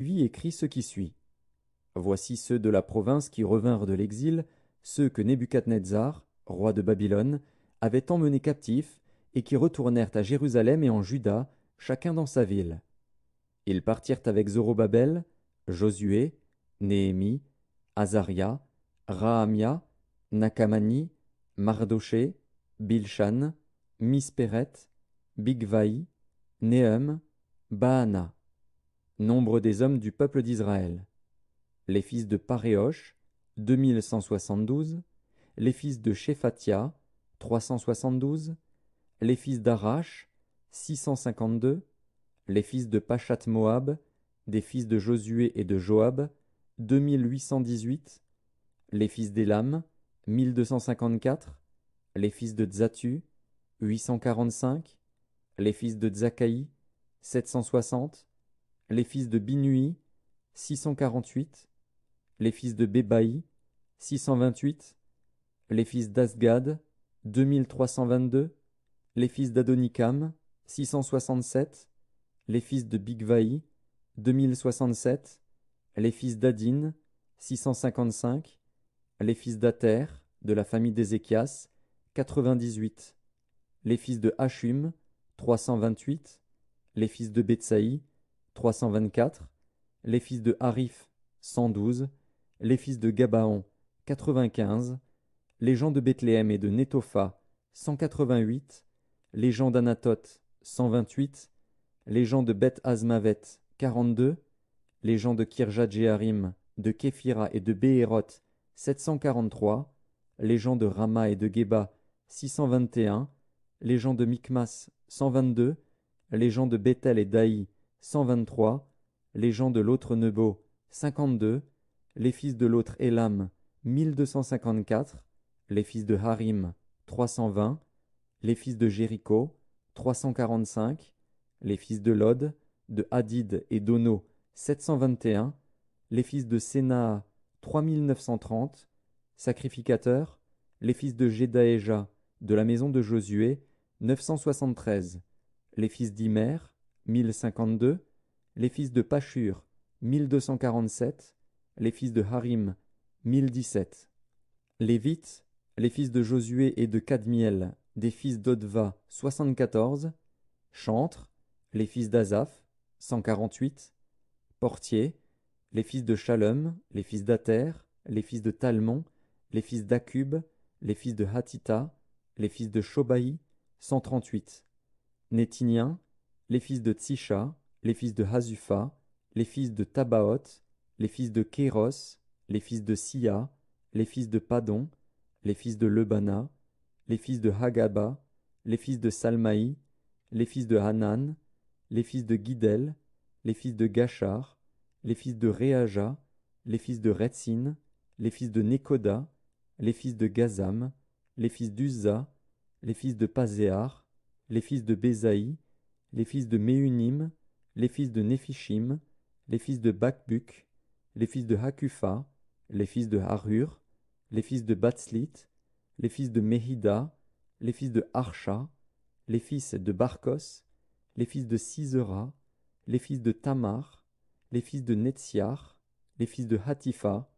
Lui écrit ce qui suit. Voici ceux de la province qui revinrent de l'exil, ceux que Nebuchadnezzar, roi de Babylone, avait emmenés captifs et qui retournèrent à Jérusalem et en Juda, chacun dans sa ville. Ils partirent avec Zorobabel, Josué, Néhémie, Azaria, Rahamia, Nakamani, Mardoché, Bilshan, Mispéret, Bigvaï, Néhum, Baana. Nombre des hommes du peuple d'Israël. Les fils de Paréosh, 2172, les fils de Shephatia, 372, les fils d'Arash, 652, les fils de Pachat-Moab, des fils de Josué et de Joab, 2818, les fils d'Élam, 1254, les fils de Tzatu, 845, les fils de Tzakaï, 760, les fils de Binui, 648, les fils de Bébaï, 628, les fils d'Asgad, 2322, les fils d'Adonikam, 667, les fils de Bigvaï, 2067, les fils d'Adin, 655, les fils d'Ater, de la famille d'Ézéchias, 98, les fils de Hachum, 328, les fils de Betsaï, 324, les fils de Harif, 112, les fils de Gabaon, 95, les gens de Bethléem et de Netopha, 188, les gens d'Anatoth, 128, les gens de Beth Azmavet, 42, les gens de Kirjat-Jéarim, de Képhira et de Béhéroth, 743, les gens de Rama et de Geba, 621, les gens de Micmas, 122, les gens de Bethel et d'Aï, 123, les gens de l'autre Nebo, 52, les fils de l'autre Élam, 1254, les fils de Harim, 320, les fils de Jéricho, 345, les fils de Lod, de Hadid et d'Ono, 721, les fils de Sénaa, 3930, sacrificateurs, les fils de Jedaéja, de la maison de Josué, 973, les fils d'Imer, 1052, les fils de Pashur, 1247, les fils de Harim, 1017. Lévites, les fils de Josué et de Cadmiel, des fils d'Odva, 74, chantres, les fils d'Azaph, 148, portiers, les fils de Shalom, les fils d'Ater, les fils de Talmon, les fils d'Akub, les fils de Hatita, les fils de Shobaï, 138, Nétiniens, les fils de Tsisha, les fils de Hazufa, les fils de Tabaoth, les fils de Kéros, les fils de Sia, les fils de Padon, les fils de Lebana, les fils de Hagaba, les fils de Salmaï, les fils de Hanan, les fils de Guidel, les fils de Gachar, les fils de Réaja, les fils de Retsin, les fils de Nekoda, les fils de Gazam, les fils d'Uzza, les fils de Pazéar, les fils de Bézaï, les fils de Méunim, les fils de Néphishim, les fils de Bakbuk, les fils de Hakufa, les fils de Harur, les fils de Batslit, les fils de Mehida, les fils de Harsha, les fils de Barkos, les fils de Sisera, les fils de Tamar, les fils de Netsiar, les fils de Hatifa,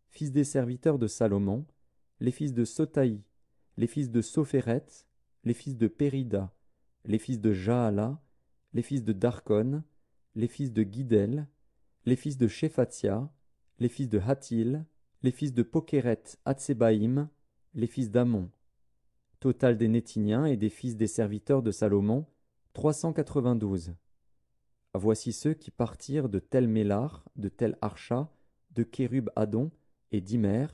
fils des serviteurs de Salomon, les fils de Sotaï, les fils de Sophéret, les fils de Périda, les fils de Jaala, les fils de Darkon, les fils de Guidel, les fils de Shephatia, les fils de Hatil, les fils de Pokeret Hatsebaïm, les fils d'Amon. Total des Nétiniens et des fils des serviteurs de Salomon, 392. Voici ceux qui partirent de Tel Mélar, de Tel Archa, de Kérub Adon et d'Imer,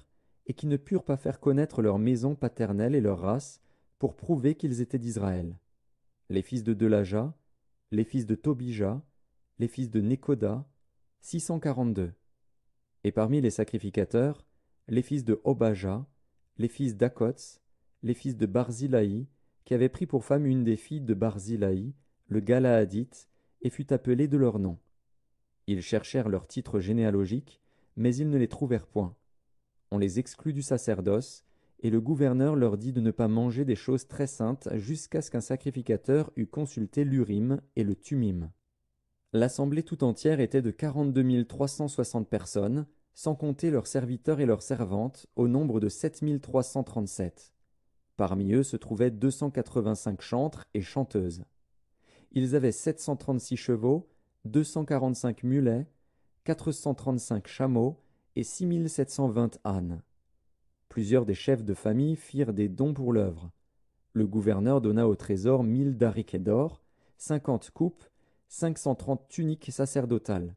et qui ne purent pas faire connaître leur maison paternelle et leur race, pour prouver qu'ils étaient d'Israël. Les fils de Delaja, les fils de Tobija, les fils de Nekoda, 642. Et parmi les sacrificateurs, les fils de Obaja, les fils d'Akots, les fils de Barzilaï, qui avaient pris pour femme une des filles de Barzilaï, le Galaadite, et fut appelé de leur nom. Ils cherchèrent leur titre généalogique, mais ils ne les trouvèrent point. On les exclut du sacerdoce, et le gouverneur leur dit de ne pas manger des choses très saintes jusqu'à ce qu'un sacrificateur eût consulté l'Urim et le Tumim. L'assemblée tout entière était de 42 360 personnes, sans compter leurs serviteurs et leurs servantes, au nombre de 7 337. Parmi eux se trouvaient 285 chantres et chanteuses. Ils avaient 736 chevaux, 245 mulets, 435 chameaux et 6720 ânes. Plusieurs des chefs de famille firent des dons pour l'œuvre. Le gouverneur donna au trésor 1000 darics d'or, 50 coupes, 530 tuniques sacerdotales.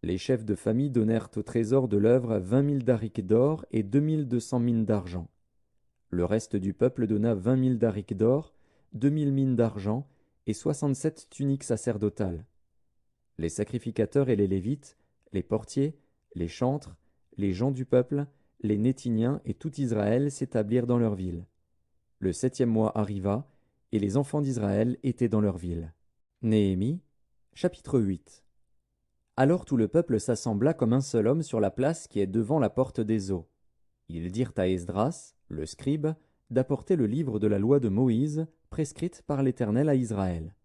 Les chefs de famille donnèrent au trésor de l'œuvre 20 000 darics d'or et 2200 mines d'argent. Le reste du peuple donna 20 000 darics d'or, 2000 mines d'argent et 67 tuniques sacerdotales. Les sacrificateurs et les Lévites, les portiers, les chantres, les gens du peuple, les Néthiniens et tout Israël s'établirent dans leur ville. Le 7e mois arriva, et les enfants d'Israël étaient dans leur ville. Néhémie, chapitre 8. Alors tout le peuple s'assembla comme un seul homme sur la place qui est devant la porte des eaux. Ils dirent à Esdras, le scribe, d'apporter le livre de la loi de Moïse, prescrite par l'Éternel à Israël.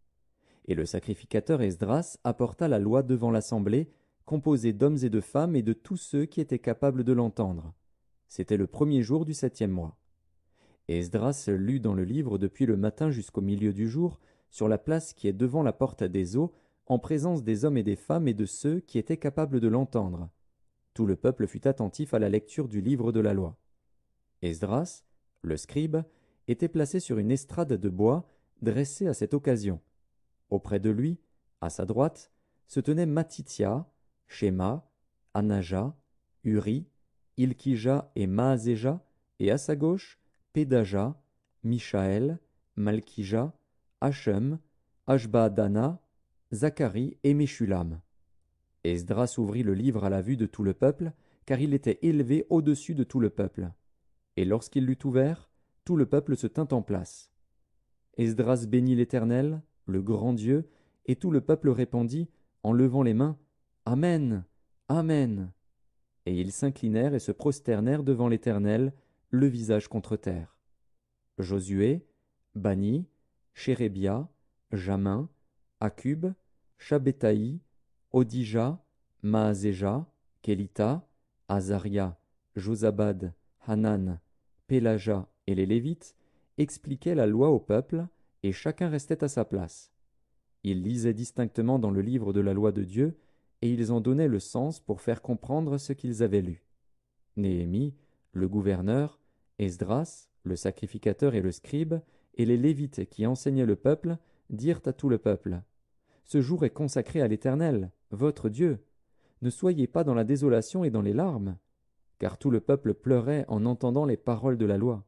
Et le sacrificateur Esdras apporta la loi devant l'assemblée, composée d'hommes et de femmes et de tous ceux qui étaient capables de l'entendre. C'était le 1er jour du 7e mois. Esdras lut dans le livre depuis le matin jusqu'au milieu du jour, sur la place qui est devant la porte des eaux, en présence des hommes et des femmes et de ceux qui étaient capables de l'entendre. Tout le peuple fut attentif à la lecture du livre de la loi. Esdras, le scribe, était placé sur une estrade de bois, dressée à cette occasion. Auprès de lui, à sa droite, se tenaient Matithia, Shéma, Anaja, Uri, Ilkija et Maazéja, et à sa gauche, Pédaja, Mishaël, Malkija, Hachem, Ashbaadana, Zacharie et Meshulam. Esdras ouvrit le livre à la vue de tout le peuple, car il était élevé au-dessus de tout le peuple. Et lorsqu'il l'eut ouvert, tout le peuple se tint en place. Esdras bénit l'Éternel, le grand Dieu, et tout le peuple répondit, en levant les mains, Amen, Amen. Et ils s'inclinèrent et se prosternèrent devant l'Éternel, le visage contre terre. Josué, Bani, Chérébia, Jamin, Akub, Shabbétaï, Odija, Maazéja, Kélita, Azaria, Josabad, Hanan, Pélaja et les Lévites expliquaient la loi au peuple, et chacun restait à sa place. Ils lisaient distinctement dans le livre de la loi de Dieu, et ils en donnaient le sens pour faire comprendre ce qu'ils avaient lu. Néhémie, le gouverneur, Esdras, le sacrificateur et le scribe, et les Lévites qui enseignaient le peuple, dirent à tout le peuple, « Ce jour est consacré à l'Éternel, votre Dieu. Ne soyez pas dans la désolation et dans les larmes. » Car tout le peuple pleurait en entendant les paroles de la loi.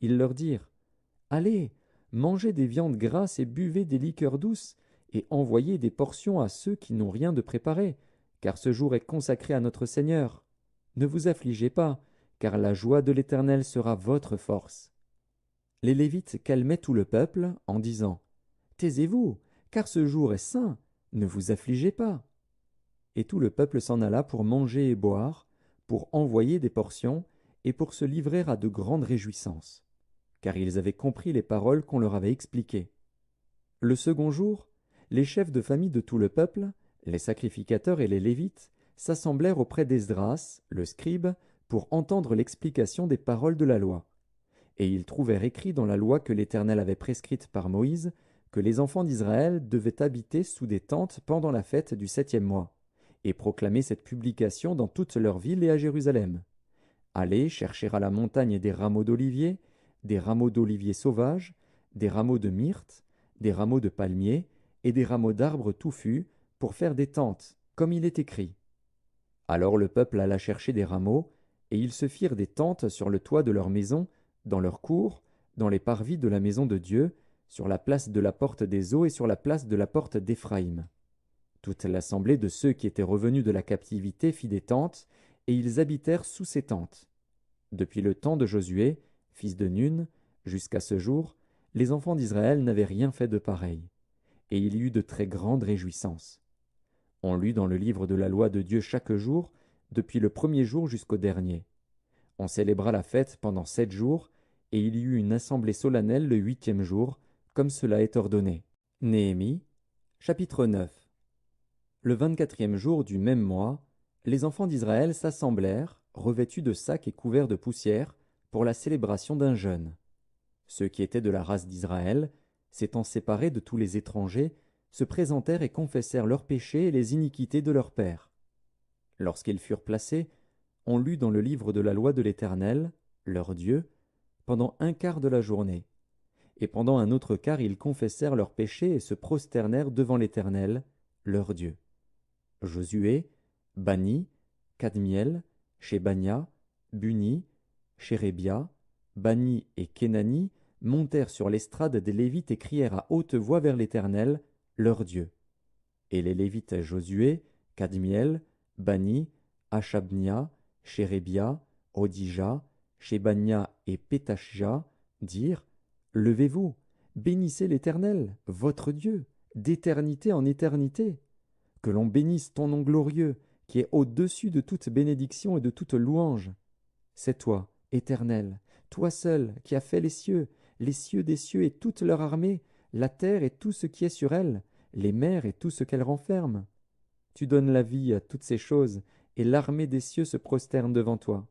Ils leur dirent, « Allez, mangez des viandes grasses et buvez des liqueurs douces, et envoyez des portions à ceux qui n'ont rien de préparé, car ce jour est consacré à notre Seigneur. Ne vous affligez pas, car la joie de l'Éternel sera votre force. » Les Lévites calmaient tout le peuple en disant, « Taisez-vous, car ce jour est saint, ne vous affligez pas. » Et tout le peuple s'en alla pour manger et boire, pour envoyer des portions, et pour se livrer à de grandes réjouissances, car ils avaient compris les paroles qu'on leur avait expliquées. Le second jour, les chefs de famille de tout le peuple, les sacrificateurs et les Lévites, s'assemblèrent auprès d'Esdras, le scribe, pour entendre l'explication des paroles de la loi. Et ils trouvèrent écrit dans la loi que l'Éternel avait prescrite par Moïse, que les enfants d'Israël devaient habiter sous des tentes pendant la fête du 7e mois, et proclamer cette publication dans toutes leurs villes et à Jérusalem. Allez chercher à la montagne des rameaux d'olivier sauvages, des rameaux de myrte, des rameaux de palmier et des rameaux d'arbres touffus pour faire des tentes, comme il est écrit. Alors le peuple alla chercher des rameaux, et ils se firent des tentes sur le toit de leur maison, dans leur cour, dans les parvis de la maison de Dieu, sur la place de la porte des eaux et sur la place de la porte d'Éphraïm. Toute l'assemblée de ceux qui étaient revenus de la captivité fit des tentes, et ils habitèrent sous ces tentes. Depuis le temps de Josué, fils de Nun, jusqu'à ce jour, les enfants d'Israël n'avaient rien fait de pareil, et il y eut de très grandes réjouissances. On lut dans le livre de la loi de Dieu chaque jour, depuis le 1er jour jusqu'au dernier. On célébra la fête pendant 7 jours, et il y eut une assemblée solennelle le 8e jour, comme cela est ordonné. Néhémie, chapitre 9. Le 24e jour du même mois, les enfants d'Israël s'assemblèrent, revêtus de sacs et couverts de poussière, pour la célébration d'un jeûne. Ceux qui étaient de la race d'Israël, s'étant séparés de tous les étrangers, se présentèrent et confessèrent leurs péchés et les iniquités de leurs pères. Lorsqu'ils furent placés, on lut dans le livre de la loi de l'Éternel, leur Dieu, pendant un quart de la journée. Et pendant un autre quart, ils confessèrent leurs péchés et se prosternèrent devant l'Éternel, leur Dieu. Josué, Bani, Kadmiel, Shébania, Buni, Chérébia, Bani et Kénani montèrent sur l'estrade des Lévites et crièrent à haute voix vers l'Éternel, leur Dieu. Et les Lévites Josué, Kadmiel, Bani, Achabnia, Chérébia, Odija, Shébania et Pétachia dirent, Levez-vous, bénissez l'Éternel, votre Dieu, d'éternité en éternité. Que l'on bénisse ton nom glorieux, qui est au-dessus de toute bénédiction et de toute louange. C'est toi, Éternel, toi seul, qui as fait les cieux des cieux et toute leur armée, la terre et tout ce qui est sur elle, les mers et tout ce qu'elles renferment. Tu donnes la vie à toutes ces choses, et l'armée des cieux se prosterne devant toi.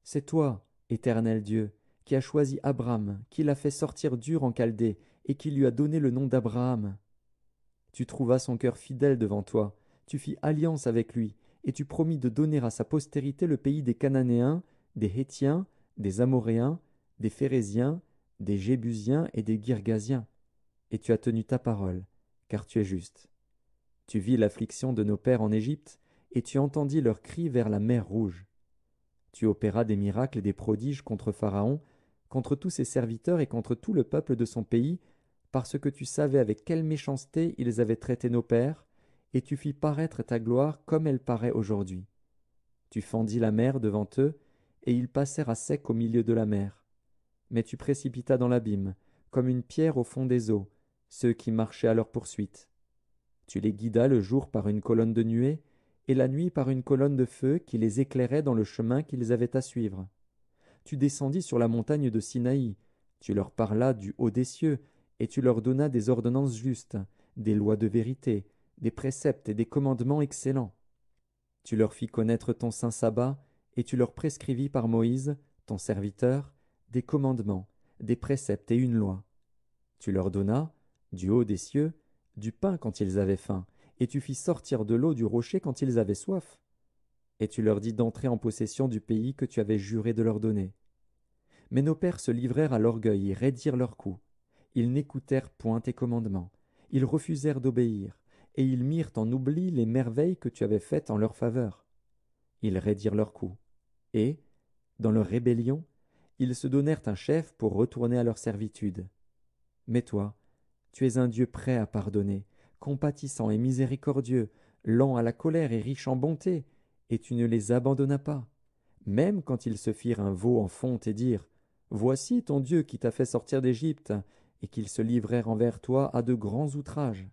C'est toi, Éternel Dieu, qui as choisi Abraham, qui l'a fait sortir d'Ur en Chaldée, et qui lui a donné le nom d'Abraham. Tu trouvas son cœur fidèle devant toi, tu fis alliance avec lui, et tu promis de donner à sa postérité le pays des Cananéens, des Hétiens, des Amoréens, des Phéréziens, des Jébusiens et des Girgasiens. Et tu as tenu ta parole, car tu es juste. Tu vis l'affliction de nos pères en Égypte, et tu entendis leurs cris vers la mer Rouge. Tu opéras des miracles et des prodiges contre Pharaon, contre tous ses serviteurs et contre tout le peuple de son pays, parce que tu savais avec quelle méchanceté ils avaient traité nos pères, et tu fis paraître ta gloire comme elle paraît aujourd'hui. Tu fendis la mer devant eux, et ils passèrent à sec au milieu de la mer. Mais tu précipitas dans l'abîme, comme une pierre au fond des eaux, ceux qui marchaient à leur poursuite. Tu les guidas le jour par une colonne de nuée, et la nuit par une colonne de feu qui les éclairait dans le chemin qu'ils avaient à suivre. Tu descendis sur la montagne de Sinaï, tu leur parlas du haut des cieux, et tu leur donnas des ordonnances justes, des lois de vérité, des préceptes et des commandements excellents. Tu leur fis connaître ton saint sabbat, et tu leur prescrivis par Moïse, ton serviteur, des commandements, des préceptes et une loi. Tu leur donnas, du haut des cieux, du pain quand ils avaient faim, et tu fis sortir de l'eau du rocher quand ils avaient soif. Et tu leur dis d'entrer en possession du pays que tu avais juré de leur donner. Mais nos pères se livrèrent à l'orgueil et raidirent leur cou. Ils n'écoutèrent point tes commandements. Ils refusèrent d'obéir, et ils mirent en oubli les merveilles que tu avais faites en leur faveur. Ils raidirent leur cou. Et, dans leur rébellion, ils se donnèrent un chef pour retourner à leur servitude. Mais toi, tu es un Dieu prêt à pardonner, compatissant et miséricordieux, lent à la colère et riche en bonté, et tu ne les abandonnas pas, même quand ils se firent un veau en fonte et dirent « Voici ton Dieu qui t'a fait sortir d'Égypte », et qu'ils se livrèrent envers toi à de grands outrages.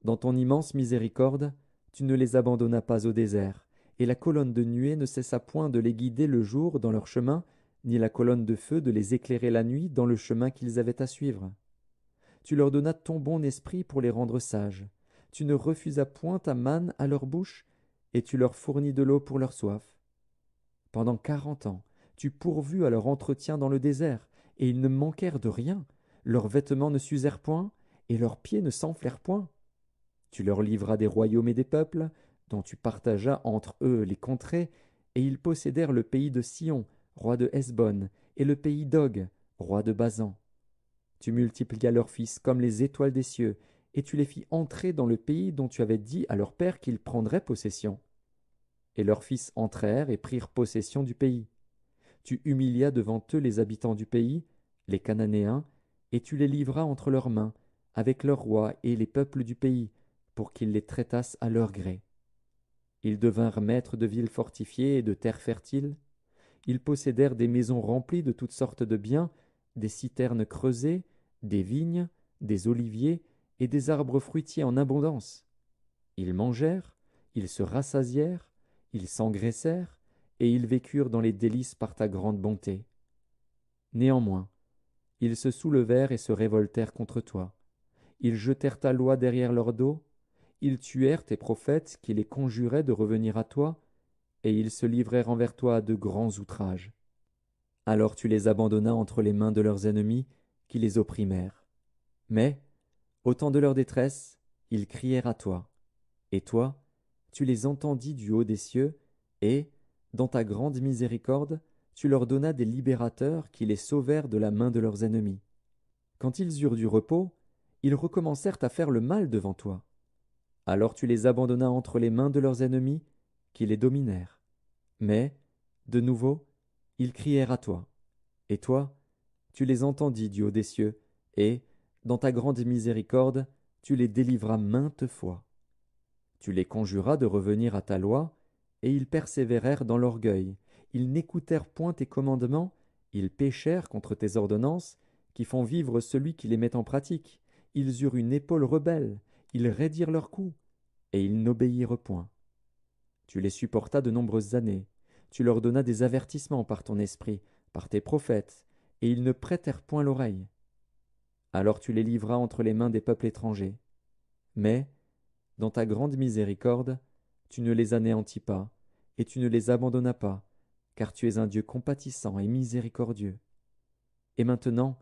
Dans ton immense miséricorde, tu ne les abandonnas pas au désert, et la colonne de nuée ne cessa point de les guider le jour dans leur chemin, ni la colonne de feu de les éclairer la nuit dans le chemin qu'ils avaient à suivre. Tu leur donnas ton bon esprit pour les rendre sages. Tu ne refusas point ta manne à leur bouche, et tu leur fournis de l'eau pour leur soif. Pendant 40 ans, tu pourvus à leur entretien dans le désert, et ils ne manquèrent de rien. Leurs vêtements ne s'usèrent point, et leurs pieds ne s'enflèrent point. Tu leur livras des royaumes et des peuples, dont tu partageas entre eux les contrées, et ils possédèrent le pays de Sion, roi de Hesbon, et le pays d'Og, roi de Basan. Tu multiplias leurs fils comme les étoiles des cieux, et tu les fis entrer dans le pays dont tu avais dit à leur père qu'ils prendraient possession. Et leurs fils entrèrent et prirent possession du pays. Tu humilias devant eux les habitants du pays, les Cananéens, et tu les livras entre leurs mains, avec leurs rois et les peuples du pays, pour qu'ils les traitassent à leur gré. Ils devinrent maîtres de villes fortifiées et de terres fertiles. Ils possédèrent des maisons remplies de toutes sortes de biens, des citernes creusées, des vignes, des oliviers et des arbres fruitiers en abondance. Ils mangèrent, ils se rassasièrent, ils s'engraissèrent, et ils vécurent dans les délices par ta grande bonté. Néanmoins, ils se soulevèrent et se révoltèrent contre toi. Ils jetèrent ta loi derrière leur dos, ils tuèrent tes prophètes qui les conjuraient de revenir à toi, et ils se livrèrent envers toi à de grands outrages. Alors tu les abandonnas entre les mains de leurs ennemis, qui les opprimèrent. Mais, au temps de leur détresse, ils crièrent à toi. Et toi, tu les entendis du haut des cieux, et, dans ta grande miséricorde, tu leur donnas des libérateurs qui les sauvèrent de la main de leurs ennemis. Quand ils eurent du repos, ils recommencèrent à faire le mal devant toi. Alors tu les abandonnas entre les mains de leurs ennemis, qui les dominèrent. Mais, de nouveau, ils crièrent à toi. Et toi, tu les entendis du haut des cieux, et, dans ta grande miséricorde, tu les délivras maintes fois. Tu les conjuras de revenir à ta loi, et ils persévérèrent dans l'orgueil. Ils n'écoutèrent point tes commandements, ils péchèrent contre tes ordonnances, qui font vivre celui qui les met en pratique. Ils eurent une épaule rebelle, ils raidirent leur cou, et ils n'obéirent point. Tu les supportas de nombreuses années, tu leur donnas des avertissements par ton esprit, par tes prophètes, et ils ne prêtèrent point l'oreille. Alors tu les livras entre les mains des peuples étrangers. Mais, dans ta grande miséricorde, tu ne les anéantis pas, et tu ne les abandonnas pas, car tu es un Dieu compatissant et miséricordieux. Et maintenant,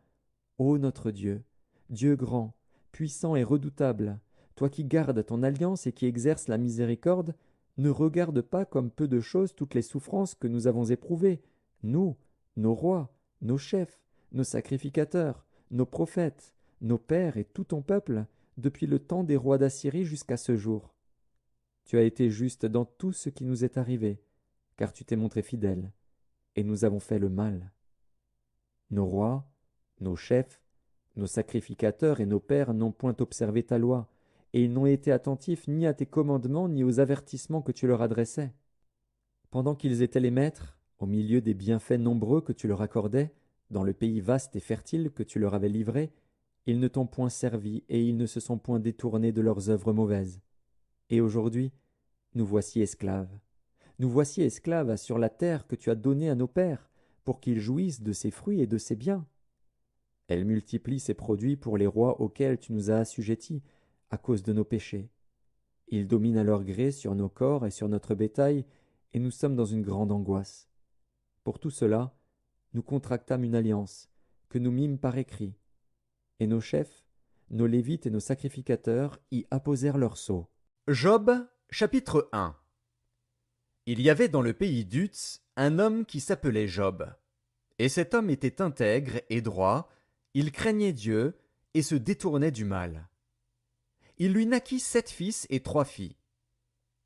ô notre Dieu, Dieu grand, puissant et redoutable, toi qui gardes ton alliance et qui exerces la miséricorde, ne regarde pas comme peu de choses toutes les souffrances que nous avons éprouvées, nous, nos rois, nos chefs, nos sacrificateurs, nos prophètes, nos pères et tout ton peuple, depuis le temps des rois d'Assyrie jusqu'à ce jour. Tu as été juste dans tout ce qui nous est arrivé, car tu t'es montré fidèle, et nous avons fait le mal. Nos rois, nos chefs, nos sacrificateurs et nos pères n'ont point observé ta loi, et ils n'ont été attentifs ni à tes commandements ni aux avertissements que tu leur adressais. Pendant qu'ils étaient les maîtres, au milieu des bienfaits nombreux que tu leur accordais, dans le pays vaste et fertile que tu leur avais livré, ils ne t'ont point servi et ils ne se sont point détournés de leurs œuvres mauvaises. Et aujourd'hui, nous voici esclaves. Nous voici esclaves sur la terre que tu as donnée à nos pères, pour qu'ils jouissent de ses fruits et de ses biens. Elle multiplie ses produits pour les rois auxquels tu nous as assujettis, à cause de nos péchés. Ils dominent à leur gré sur nos corps et sur notre bétail, et nous sommes dans une grande angoisse. Pour tout cela, nous contractâmes une alliance, que nous mîmes par écrit, et nos chefs, nos lévites et nos sacrificateurs y apposèrent leur sceau. Job, chapitre 1. Il y avait dans le pays d'Utz un homme qui s'appelait Job. Et cet homme était intègre et droit, il craignait Dieu et se détournait du mal. Il lui naquit 7 fils et 3 filles.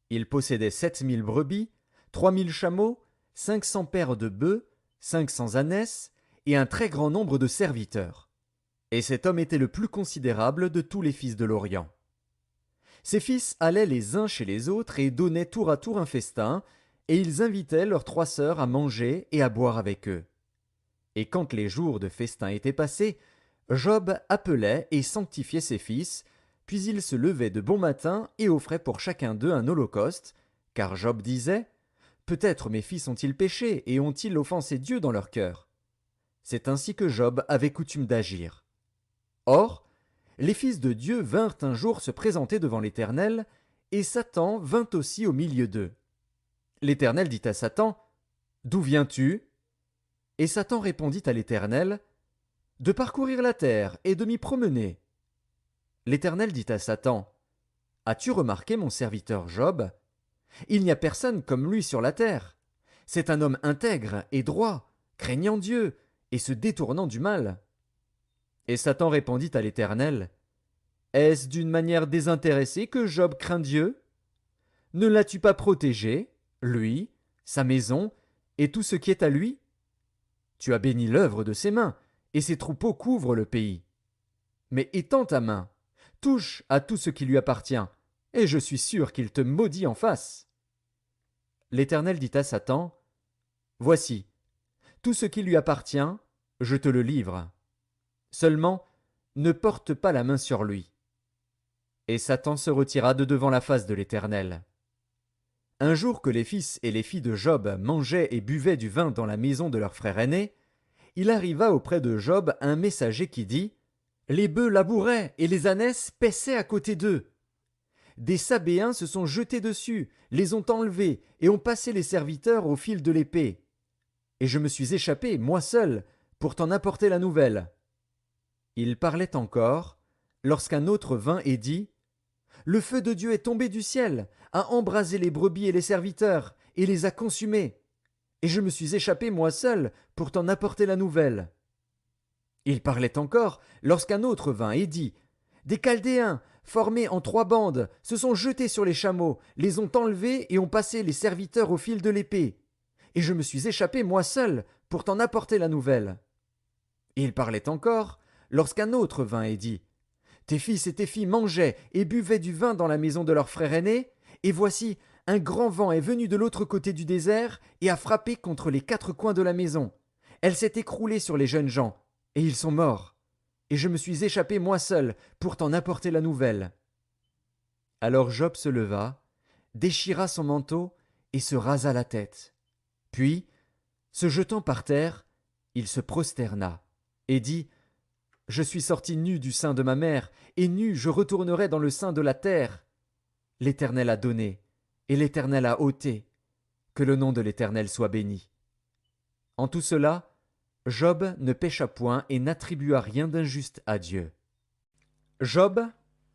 Il possédait 7000 brebis, 3000 chameaux, 500 paires de bœufs, 500 ânesses et un très grand nombre de serviteurs. Et cet homme était le plus considérable de tous les fils de l'Orient. Ses fils allaient les uns chez les autres et donnaient tour à tour un festin, et ils invitaient leurs 3 sœurs à manger et à boire avec eux. Et quand les jours de festin étaient passés, Job appelait et sanctifiait ses fils, puis il se levait de bon matin et offrait pour chacun d'eux un holocauste, car Job disait « Peut-être mes fils ont-ils péché et ont-ils offensé Dieu dans leur cœur ?» C'est ainsi que Job avait coutume d'agir. Or, les fils de Dieu vinrent un jour se présenter devant l'Éternel, et Satan vint aussi au milieu d'eux. L'Éternel dit à Satan, « D'où viens-tu » Et Satan répondit à l'Éternel, « De parcourir la terre et de m'y promener. » L'Éternel dit à Satan, « As-tu remarqué mon serviteur Job? Il n'y a personne comme lui sur la terre. C'est un homme intègre et droit, craignant Dieu et se détournant du mal. » Et Satan répondit à l'Éternel, « Est-ce d'une manière désintéressée que Job craint Dieu? Ne l'as-tu pas protégé, lui, sa maison et tout ce qui est à lui? Tu as béni l'œuvre de ses mains, et ses troupeaux couvrent le pays. Mais étends ta main, touche à tout ce qui lui appartient, et je suis sûr qu'il te maudit en face. » L'Éternel dit à Satan, « Voici, tout ce qui lui appartient, je te le livre. Seulement, ne porte pas la main sur lui. » Et Satan se retira de devant la face de l'Éternel. Un jour que les fils et les filles de Job mangeaient et buvaient du vin dans la maison de leur frère aîné, il arriva auprès de Job un messager qui dit « Les bœufs labouraient et les ânesses paissaient à côté d'eux. des Sabéens se sont jetés dessus, les ont enlevés et ont passé les serviteurs au fil de l'épée. Et je me suis échappé, moi seul, pour t'en apporter la nouvelle. » Il parlait encore, lorsqu'un autre vint et dit: « Le feu de Dieu est tombé du ciel, a embrasé les brebis et les serviteurs, et les a consumés. Et je me suis échappé moi seul pour t'en apporter la nouvelle. » Il parlait encore, lorsqu'un autre vint et dit: « Des Chaldéens, formés en 3 bandes, se sont jetés sur les chameaux, les ont enlevés et ont passé les serviteurs au fil de l'épée. Et je me suis échappé moi seul pour t'en apporter la nouvelle. » Et il parlait encore, lorsqu'un autre vint et dit: « Tes fils et tes filles mangeaient et buvaient du vin dans la maison de leur frère aîné, et voici, un grand vent est venu de l'autre côté du désert et a frappé contre les 4 coins de la maison. Elle s'est écroulée sur les jeunes gens, et ils sont morts. Et je me suis échappé moi seul pour t'en apporter la nouvelle. » Alors Job se leva, déchira son manteau et se rasa la tête. Puis, se jetant par terre, il se prosterna et dit: « Je suis sorti nu du sein de ma mère, et nu je retournerai dans le sein de la terre. L'Éternel a donné, et l'Éternel a ôté. Que le nom de l'Éternel soit béni. » En tout cela, Job ne pécha point et n'attribua rien d'injuste à Dieu. Job,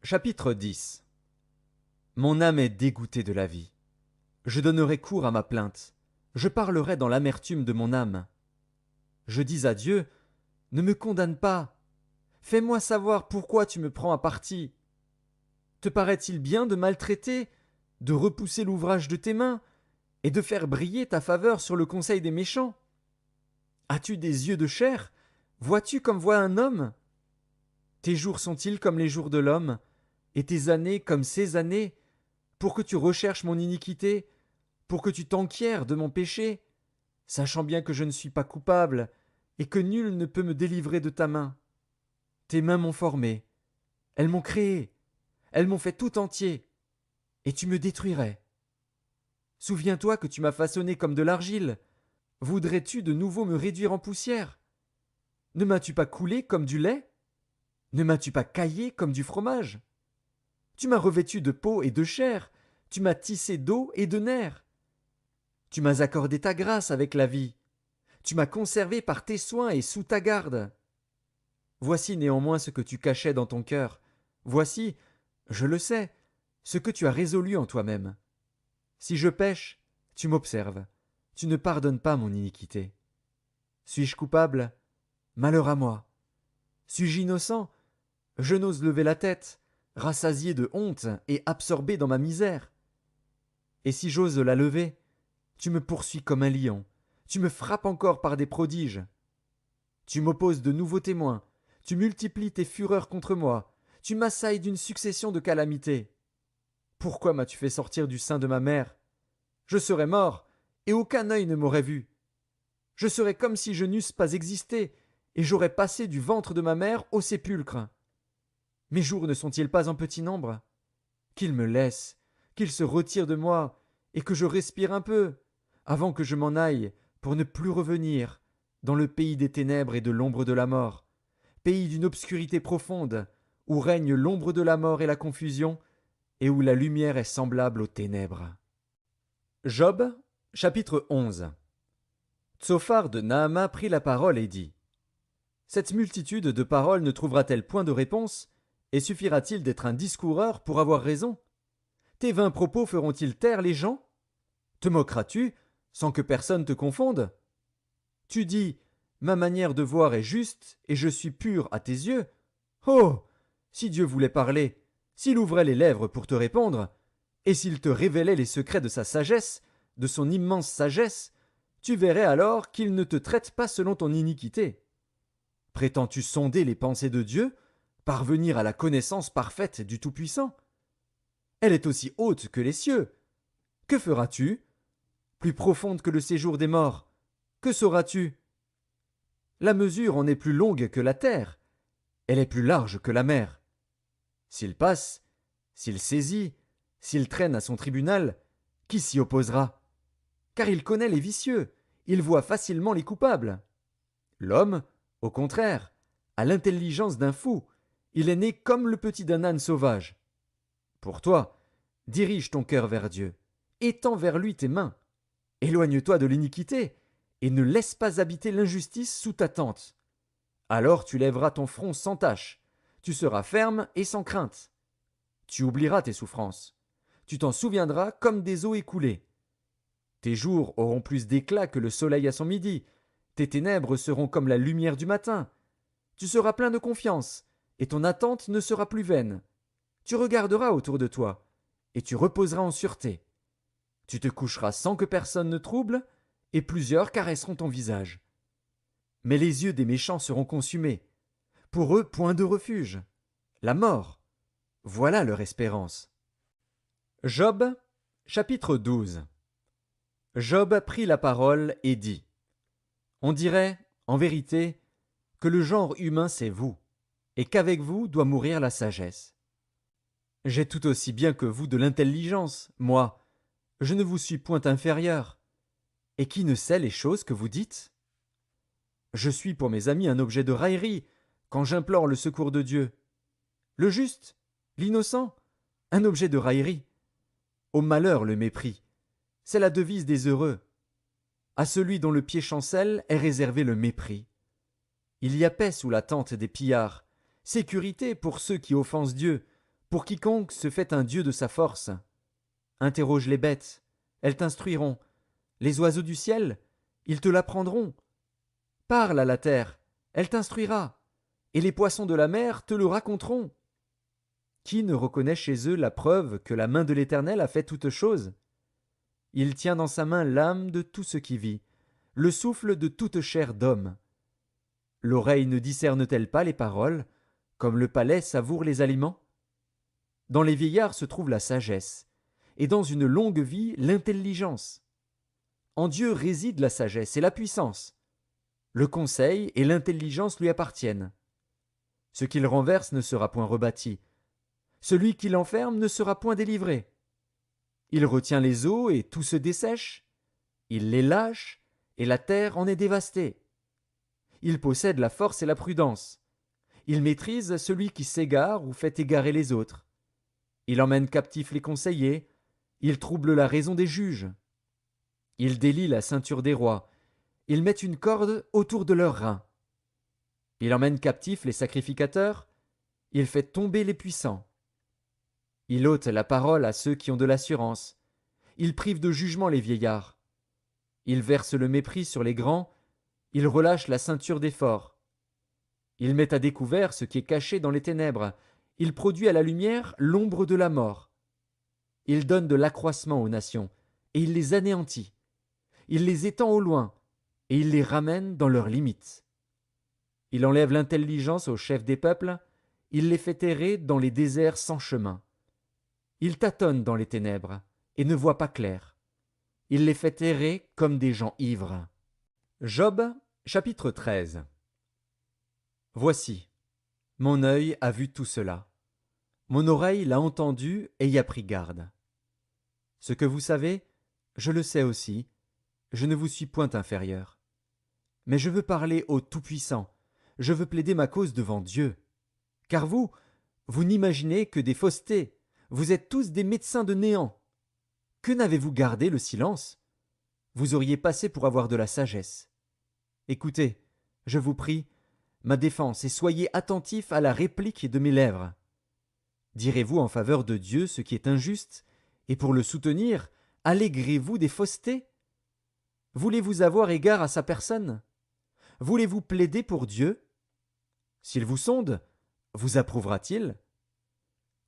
chapitre 10. Mon âme est dégoûtée de la vie. Je donnerai cours à ma plainte. Je parlerai dans l'amertume de mon âme. Je dis à Dieu: « Ne me condamne pas. Fais-moi savoir pourquoi tu me prends à partie. Te paraît-il bien de maltraiter, de repousser l'ouvrage de tes mains, et de faire briller ta faveur sur le conseil des méchants? As-tu des yeux de chair? Vois-tu comme voit un homme? Tes jours sont-ils comme les jours de l'homme, et tes années comme ses années, pour que tu recherches mon iniquité, pour que tu t'enquières de mon péché, sachant bien que je ne suis pas coupable, et que nul ne peut me délivrer de ta main. Tes mains m'ont formé, elles m'ont créé, elles m'ont fait tout entier, et tu me détruirais. Souviens-toi que tu m'as façonné comme de l'argile. Voudrais-tu de nouveau me réduire en poussière? Ne m'as-tu pas coulé comme du lait? Ne m'as-tu pas caillé comme du fromage? Tu m'as revêtu de peau et de chair, tu m'as tissé d'eau et de nerfs. Tu m'as accordé ta grâce avec la vie. Tu m'as conservé par tes soins et sous ta garde. Voici néanmoins ce que tu cachais dans ton cœur. Voici, je le sais, ce que tu as résolu en toi-même. Si je pêche, tu m'observes. Tu ne pardonnes pas mon iniquité. Suis-je coupable? Malheur à moi. Suis-je innocent? Je n'ose lever la tête, rassasié de honte et absorbé dans ma misère. Et si j'ose la lever, tu me poursuis comme un lion, tu me frappes encore par des prodiges. Tu m'opposes de nouveaux témoins, tu multiplies tes fureurs contre moi, tu m'assailles d'une succession de calamités. Pourquoi m'as-tu fait sortir du sein de ma mère? Je serais mort, et aucun œil ne m'aurait vu. Je serais comme si je n'eusse pas existé, et j'aurais passé du ventre de ma mère au sépulcre. Mes jours ne sont-ils pas en petit nombre? Qu'il me laisse, qu'il se retire de moi, et que je respire un peu, avant que je m'en aille, pour ne plus revenir, dans le pays des ténèbres et de l'ombre de la mort, pays d'une obscurité profonde, où règne l'ombre de la mort et la confusion, et où la lumière est semblable aux ténèbres. Job, chapitre 11. Tsophar de Naama prit la parole et dit: « Cette multitude de paroles ne trouvera-t-elle point de réponse, et suffira-t-il d'être un discoureur pour avoir raison? Tes vains propos feront-ils taire les gens? Te moqueras-tu, sans que personne te confonde? Tu dis: ma manière de voir est juste, et je suis pur à tes yeux. Oh! Si Dieu voulait parler, s'il ouvrait les lèvres pour te répondre, et s'il te révélait les secrets de sa sagesse, de son immense sagesse, tu verrais alors qu'il ne te traite pas selon ton iniquité. Prétends-tu sonder les pensées de Dieu, parvenir à la connaissance parfaite du Tout-Puissant? Elle est aussi haute que les cieux. Que feras-tu? Plus profonde que le séjour des morts. Que sauras-tu? La mesure en est plus longue que la terre. Elle est plus large que la mer. S'il passe, s'il saisit, s'il traîne à son tribunal, qui s'y opposera? Car il connaît les vicieux, il voit facilement les coupables. L'homme, au contraire, a l'intelligence d'un fou, il est né comme le petit d'un âne sauvage. Pour toi, Dirige ton cœur vers Dieu. Étends vers lui tes mains. Éloigne-toi de l'iniquité, et ne laisse pas habiter l'injustice sous ta tente. Alors tu lèveras ton front sans tache, tu seras ferme et sans crainte. Tu oublieras tes souffrances, tu t'en souviendras comme des eaux écoulées. Tes jours auront plus d'éclat que le soleil à son midi, tes ténèbres seront comme la lumière du matin. Tu seras plein de confiance, et ton attente ne sera plus vaine. Tu regarderas autour de toi, et tu reposeras en sûreté. Tu te coucheras sans que personne ne trouble, et plusieurs caresseront ton visage. Mais les yeux des méchants seront consumés. Pour eux, point de refuge. La mort. Voilà leur espérance. Job, chapitre 12. Job prit la parole et dit: On dirait, en vérité, que le genre humain c'est vous, et qu'avec vous doit mourir la sagesse. J'ai tout aussi bien que vous de l'intelligence, moi, je ne vous suis point inférieur. Et qui ne sait les choses que vous dites? Je suis pour mes amis un objet de raillerie, quand j'implore le secours de Dieu. Le juste, l'innocent, un objet de raillerie. Au malheur le mépris, c'est la devise des heureux. À celui dont le pied chancelle est réservé le mépris. Il y a paix sous la tente des pillards, sécurité pour ceux qui offensent Dieu, pour quiconque se fait un Dieu de sa force. Interroge les bêtes, elles t'instruiront. Les oiseaux du ciel, ils te l'apprendront. Parle à la terre, elle t'instruira, et les poissons de la mer te le raconteront. Qui ne reconnaît chez eux la preuve que la main de l'Éternel a fait toutes choses? Il tient dans sa main l'âme de tout ce qui vit, le souffle de toute chair d'homme. L'oreille ne discerne-t-elle pas les paroles, comme le palais savoure les aliments? Dans les vieillards se trouve la sagesse, et dans une longue vie l'intelligence. En Dieu réside la sagesse et la puissance. Le conseil et l'intelligence lui appartiennent. Ce qu'il renverse ne sera point rebâti. Celui qui l'enferme ne sera point délivré. Il retient les eaux et tout se dessèche. Il les lâche et la terre en est dévastée. Il possède la force et la prudence. Il maîtrise celui qui s'égare ou fait égarer les autres. Il emmène captifs les conseillers. Il trouble la raison des juges. Il délie la ceinture des rois. Il met une corde autour de leurs reins. Il emmène captifs les sacrificateurs. Il fait tomber les puissants. Il ôte la parole à ceux qui ont de l'assurance. Il prive de jugement les vieillards. Il verse le mépris sur les grands. Il relâche la ceinture des forts. Il met à découvert ce qui est caché dans les ténèbres. Il produit à la lumière l'ombre de la mort. Il donne de l'accroissement aux nations, et il les anéantit. Il les étend au loin, et il les ramène dans leurs limites. Il enlève l'intelligence aux chefs des peuples, il les fait errer dans les déserts sans chemin. Il tâtonne dans les ténèbres, et ne voit pas clair. Il les fait errer comme des gens ivres. Job, chapitre 13. Voici, mon œil a vu tout cela. Mon oreille l'a entendu et y a pris garde. Ce que vous savez, je le sais aussi, je ne vous suis point inférieur. Mais je veux parler au Tout-Puissant, je veux plaider ma cause devant Dieu. Car vous n'imaginez que des faussetés, vous êtes tous des médecins de néant. Que n'avez-vous gardé le silence? Vous auriez passé pour avoir de la sagesse. Écoutez, je vous prie, ma défense, et soyez attentifs à la réplique de mes lèvres. Direz-vous en faveur de Dieu ce qui est injuste, et pour le soutenir, allégrez-vous des faussetés? Voulez-vous avoir égard à sa personne? Voulez-vous plaider pour Dieu? S'il vous sonde, vous approuvera-t-il?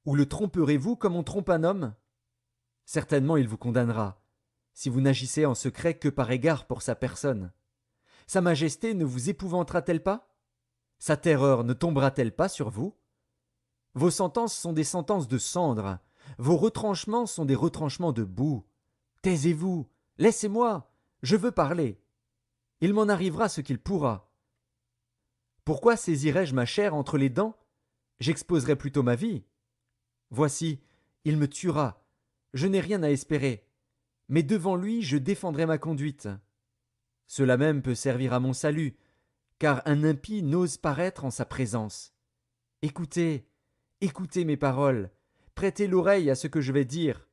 Ou le tromperez-vous comme on trompe un homme? Certainement il vous condamnera, si vous n'agissez en secret que par égard pour sa personne. Sa majesté ne vous épouvantera-t-elle pas? Sa terreur ne tombera-t-elle pas sur vous? Vos sentences sont des sentences de cendre, vos retranchements sont des retranchements de boue. Taisez-vous, laissez-moi, je veux parler. Il m'en arrivera ce qu'il pourra. Pourquoi saisirais-je ma chair entre les dents? J'exposerais plutôt ma vie. Voici, il me tuera, je n'ai rien à espérer, mais devant lui je défendrai ma conduite. Cela même peut servir à mon salut, car un impie n'ose paraître en sa présence. Écoutez, écoutez mes paroles, prêtez l'oreille à ce que je vais dire.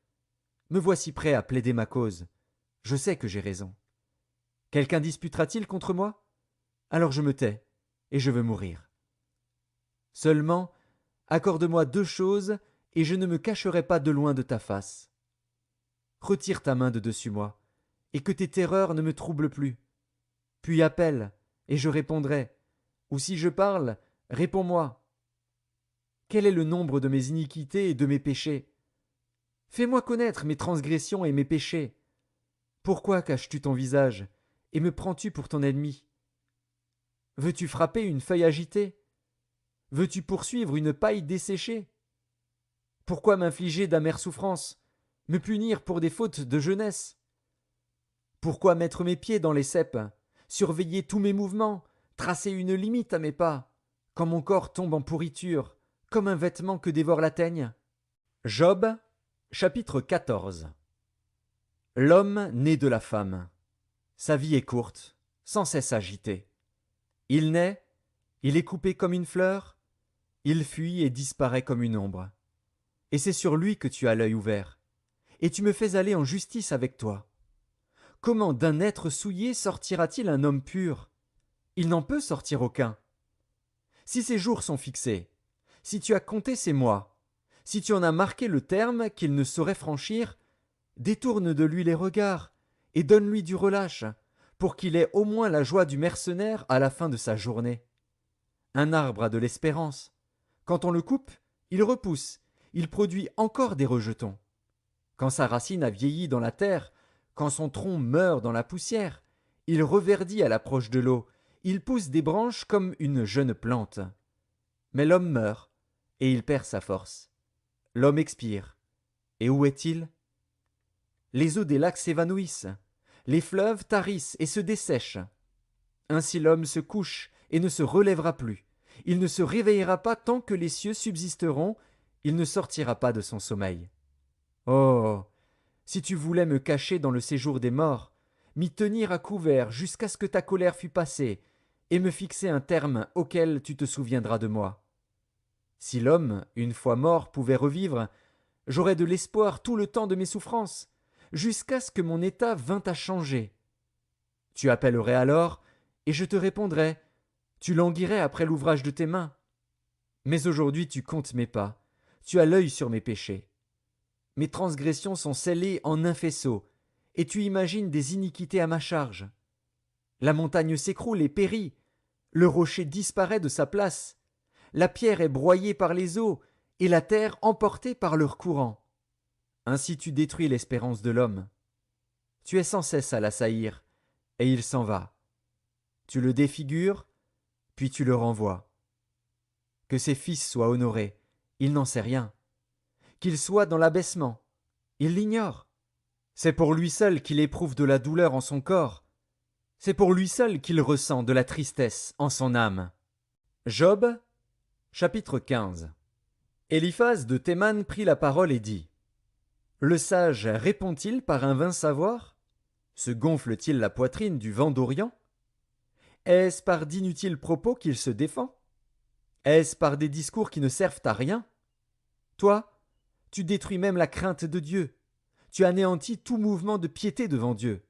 Me voici prêt à plaider ma cause. Je sais que j'ai raison. Quelqu'un disputera-t-il contre moi? Alors je me tais, et je veux mourir. Seulement, accorde-moi 2 choses, et je ne me cacherai pas de loin de ta face. Retire ta main de dessus moi, et que tes terreurs ne me troublent plus. Puis appelle, et je répondrai. Ou si je parle, réponds-moi. Quel est le nombre de mes iniquités et de mes péchés? Fais-moi connaître mes transgressions et mes péchés. Pourquoi caches-tu ton visage, et me prends-tu pour ton ennemi? Veux-tu frapper une feuille agitée? Veux-tu poursuivre une paille desséchée? Pourquoi m'infliger d'amères souffrances, me punir pour des fautes de jeunesse? Pourquoi mettre mes pieds dans les ceps, surveiller tous mes mouvements, tracer une limite à mes pas, quand mon corps tombe en pourriture, comme un vêtement que dévore la teigne? Job, chapitre 14. L'homme né de la femme. Sa vie est courte, sans cesse agitée. Il naît, il est coupé comme une fleur, il fuit et disparaît comme une ombre. Et c'est sur lui que tu as l'œil ouvert, et tu me fais aller en justice avec toi. Comment d'un être souillé sortira-t-il un homme pur? Il n'en peut sortir aucun. Si ses jours sont fixés, si tu as compté ses mois, si tu en as marqué le terme qu'il ne saurait franchir, détourne de lui les regards, et donne-lui du relâche, pour qu'il ait au moins la joie du mercenaire à la fin de sa journée. Un arbre a de l'espérance. Quand on le coupe, il repousse, il produit encore des rejetons. Quand sa racine a vieilli dans la terre, quand son tronc meurt dans la poussière, il reverdit à l'approche de l'eau, il pousse des branches comme une jeune plante. Mais l'homme meurt, et il perd sa force. L'homme expire. Et où est-il? Les eaux des lacs s'évanouissent, les fleuves tarissent et se dessèchent. Ainsi l'homme se couche et ne se relèvera plus. Il ne se réveillera pas tant que les cieux subsisteront, il ne sortira pas de son sommeil. Oh, si tu voulais me cacher dans le séjour des morts, m'y tenir à couvert jusqu'à ce que ta colère fût passée, et me fixer un terme auquel tu te souviendras de moi. Si l'homme, une fois mort, pouvait revivre, j'aurais de l'espoir tout le temps de mes souffrances, jusqu'à ce que mon état vînt à changer. Tu appellerais alors, et je te répondrais, tu languirais après l'ouvrage de tes mains. Mais aujourd'hui tu comptes mes pas, tu as l'œil sur mes péchés. Mes transgressions sont scellées en un faisceau, et tu imagines des iniquités à ma charge. La montagne s'écroule et périt, le rocher disparaît de sa place, la pierre est broyée par les eaux, et la terre emportée par leur courant. Ainsi tu détruis l'espérance de l'homme. Tu es sans cesse à l'assaillir, et il s'en va. Tu le défigures, puis tu le renvoies. Que ses fils soient honorés, il n'en sait rien. Qu'il soit dans l'abaissement, il l'ignore. C'est pour lui seul qu'il éprouve de la douleur en son corps. C'est pour lui seul qu'il ressent de la tristesse en son âme. Job, chapitre 15. Éliphaz de Théman prit la parole et dit: Le sage répond-il par un vain savoir? Se gonfle-t-il la poitrine du vent d'Orient? Est-ce par d'inutiles propos qu'il se défend? Est-ce par des discours qui ne servent à rien? Toi, tu détruis même la crainte de Dieu. Tu anéantis tout mouvement de piété devant Dieu.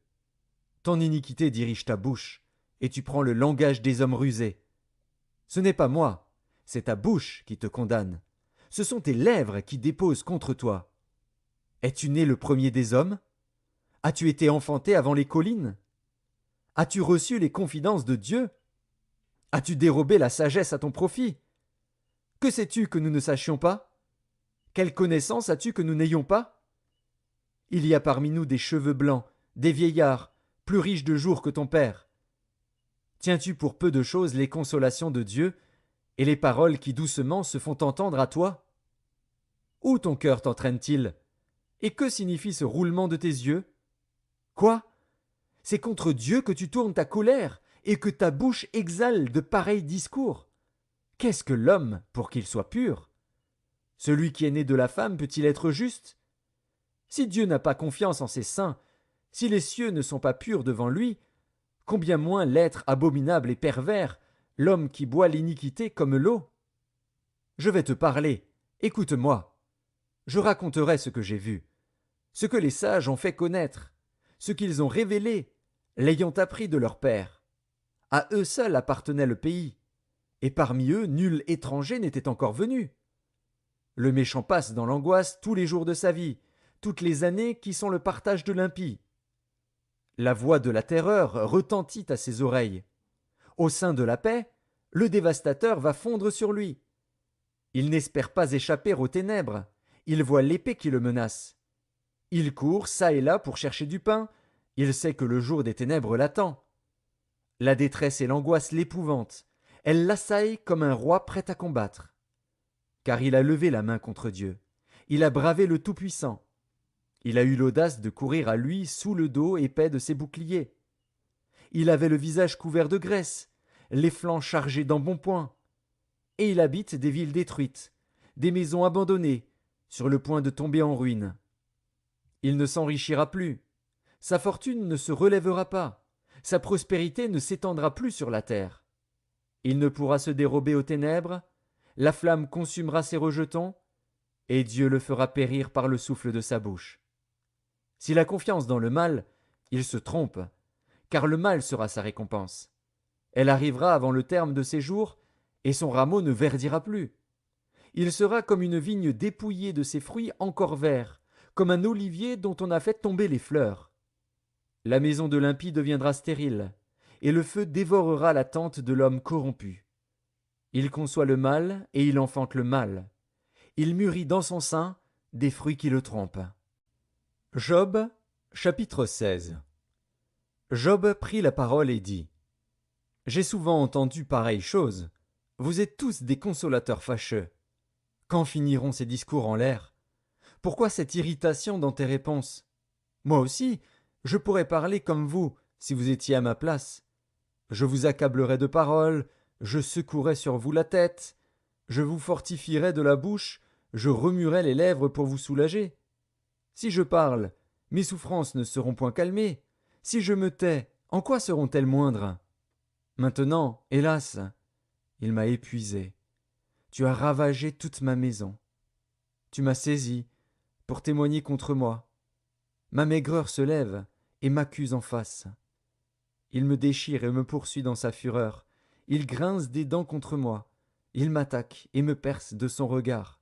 Ton iniquité dirige ta bouche, et tu prends le langage des hommes rusés. Ce n'est pas moi, c'est ta bouche qui te condamne. Ce sont tes lèvres qui déposent contre toi. Es-tu né le premier des hommes? As-tu été enfanté avant les collines? As-tu reçu les confidences de Dieu? As-tu dérobé la sagesse à ton profit? Que sais-tu que nous ne sachions pas? Quelle connaissance as-tu que nous n'ayons pas? Il y a parmi nous des cheveux blancs, des vieillards, plus riches de jours que ton père. Tiens-tu pour peu de choses les consolations de Dieu et les paroles qui doucement se font entendre à toi? Où ton cœur t'entraîne-t-il? Et que signifie ce roulement de tes yeux? Quoi? C'est contre Dieu que tu tournes ta colère et que ta bouche exhale de pareils discours. Qu'est-ce que l'homme pour qu'il soit pur? Celui qui est né de la femme peut-il être juste? Si Dieu n'a pas confiance en ses saints, si les cieux ne sont pas purs devant lui, combien moins l'être abominable et pervers, l'homme qui boit l'iniquité comme l'eau? Je vais te parler, écoute-moi. Je raconterai ce que j'ai vu. ce que les sages ont fait connaître, ce qu'ils ont révélé, l'ayant appris de leur père. À eux seuls appartenait le pays, et parmi eux nul étranger n'était encore venu. Le méchant passe dans l'angoisse tous les jours de sa vie, toutes les années qui sont le partage de l'impie. La voix de la terreur retentit à ses oreilles. Au sein de la paix, le dévastateur va fondre sur lui. Il n'espère pas échapper aux ténèbres, il voit l'épée qui le menace. Il court çà et là pour chercher du pain, il sait que le jour des ténèbres l'attend. La détresse et l'angoisse l'épouvantent, elles l'assaillent comme un roi prêt à combattre. Car il a levé la main contre Dieu, il a bravé le Tout-Puissant. Il a eu l'audace de courir à lui sous le dos épais de ses boucliers. Il avait le visage couvert de graisse, les flancs chargés d'embonpoint. Et il habite des villes détruites, des maisons abandonnées, sur le point de tomber en ruine. Il ne s'enrichira plus, sa fortune ne se relèvera pas, sa prospérité ne s'étendra plus sur la terre. Il ne pourra se dérober aux ténèbres, la flamme consumera ses rejetons, et Dieu le fera périr par le souffle de sa bouche. S'il a confiance dans le mal, il se trompe, car le mal sera sa récompense. Elle arrivera avant le terme de ses jours, et son rameau ne verdira plus. Il sera comme une vigne dépouillée de ses fruits encore verts, comme un olivier dont on a fait tomber les fleurs. La maison de l'impie deviendra stérile, et le feu dévorera la tente de l'homme corrompu. Il conçoit le mal, et il enfante le mal. Il mûrit dans son sein des fruits qui le trompent. Job, chapitre 16. Job prit la parole et dit : J'ai souvent entendu pareille chose. Vous êtes tous des consolateurs fâcheux. Quand finiront ces discours en l'air ? Pourquoi cette irritation dans tes réponses ? Moi aussi, je pourrais parler comme vous, si vous étiez à ma place. Je vous accablerais de paroles, je secouerais sur vous la tête, je vous fortifierais de la bouche, je remuerais les lèvres pour vous soulager. Si je parle, mes souffrances ne seront point calmées. Si je me tais, en quoi seront-elles moindres ? Maintenant, hélas, il m'a épuisé. Tu as ravagé toute ma maison. Tu m'as saisi pour témoigner contre moi. Ma maigreur se lève et m'accuse en face. Il me déchire et me poursuit dans sa fureur. Il grince des dents contre moi. Il m'attaque et me perce de son regard.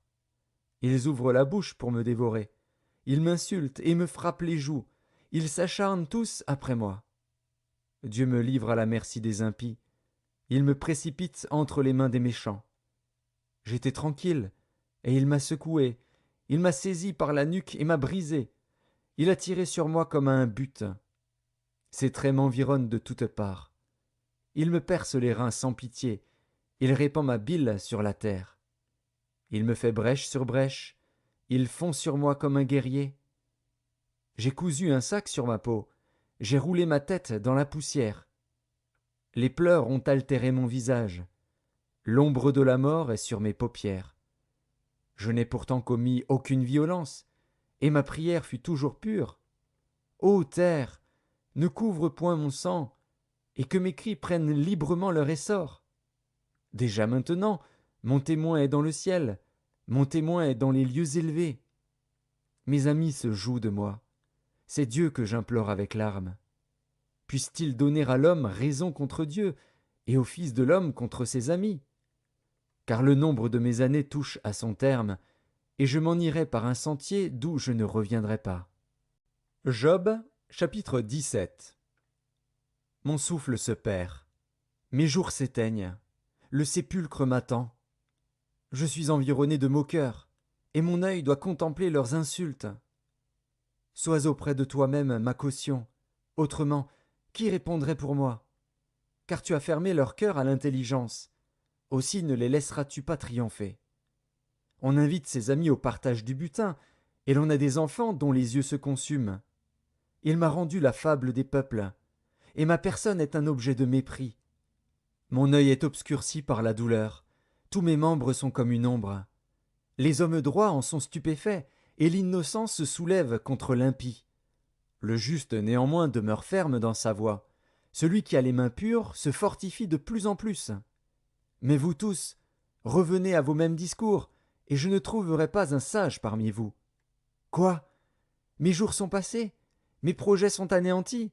Ils ouvrent la bouche pour me dévorer. Ils m'insultent et me frappent les joues. Ils s'acharnent tous après moi. Dieu me livre à la merci des impies. Il me précipite entre les mains des méchants. J'étais tranquille, et il m'a secoué. Il m'a saisi par la nuque et m'a brisé. Il a tiré sur moi comme à un but. Ses traits m'environnent de toutes parts. Il me perce les reins sans pitié. Il répand ma bile sur la terre. Il me fait brèche sur brèche. Il fond sur moi comme un guerrier. J'ai cousu un sac sur ma peau. J'ai roulé ma tête dans la poussière. Les pleurs ont altéré mon visage. L'ombre de la mort est sur mes paupières. Je n'ai pourtant commis aucune violence, et ma prière fut toujours pure. Ô terre, ne couvre point mon sang, et que mes cris prennent librement leur essor. Déjà maintenant, mon témoin est dans le ciel, mon témoin est dans les lieux élevés. Mes amis se jouent de moi. C'est Dieu que j'implore avec larmes. Puisse-t-il donner à l'homme raison contre Dieu, et au Fils de l'homme contre ses amis ? Car le nombre de mes années touche à son terme, et je m'en irai par un sentier d'où je ne reviendrai pas. Job, chapitre 17. Mon souffle se perd, mes jours s'éteignent, le sépulcre m'attend. Je suis environné de moqueurs, et mon œil doit contempler leurs insultes. Sois auprès de toi-même ma caution, autrement, qui répondrait pour moi ? Car tu as fermé leur cœur à l'intelligence, aussi ne les laisseras-tu pas triompher. On invite ses amis au partage du butin, et l'on a des enfants dont les yeux se consument. Il m'a rendu la fable des peuples, et ma personne est un objet de mépris. Mon œil est obscurci par la douleur, tous mes membres sont comme une ombre. Les hommes droits en sont stupéfaits, et l'innocence se soulève contre l'impie. Le juste néanmoins demeure ferme dans sa voie. Celui qui a les mains pures se fortifie de plus en plus. Mais vous tous, revenez à vos mêmes discours, et je ne trouverai pas un sage parmi vous. Quoi ? Mes jours sont passés, mes projets sont anéantis.